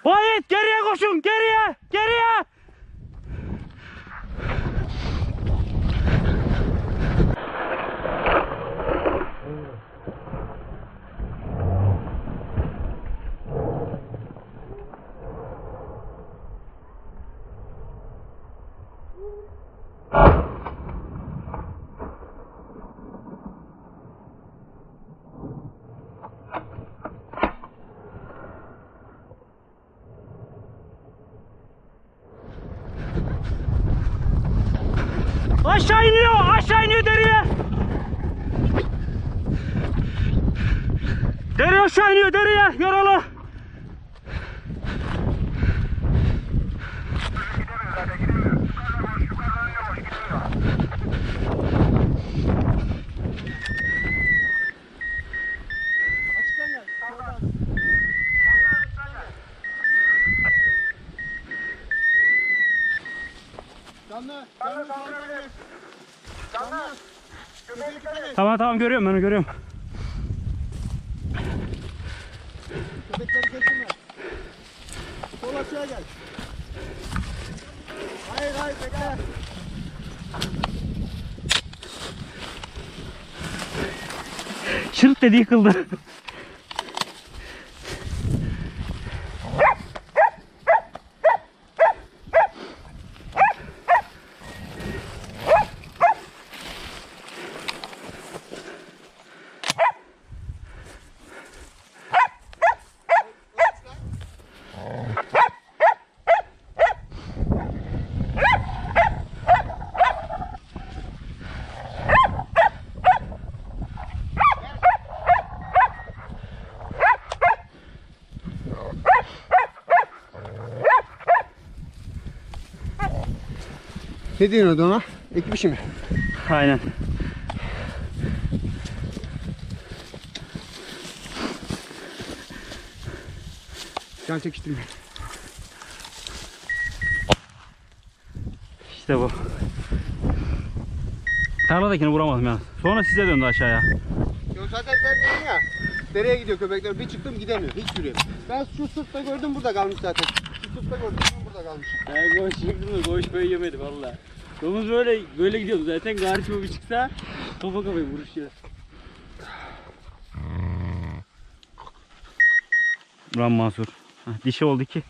Vahit geriye koşun, geriye, geriye. Aşağı iniyor deriye. Deri aşağı iniyor deriye, yaralı. Tamam görüyorum, ben onu görüyorum. Köpekleri getirme. Sol açığa gel. Hayır bekle. Şırt dedi, yıkıldı. Ne diyorsun ona? Ekmişi mi? Aynen. Can çekiştirme. İşte bu. Tarladakini vuramadım ya. Sonra size döndü aşağıya. Yo zaten ben dedim ya. Dereye gidiyor köpekler. Bir çıktım gidemiyor. Hiç yürüyemiyor. Ben şu sırtta gördüm burada kalmış zaten. Şu sırtta gördüm burada kalmış. Koş çıktım da koş böyle yemedi valla. Domuz böyle gidiyordu zaten, karşıma bir çıksa kafa kafaya vuruşuyor. Ulan Mansur. Dişi oldu ki.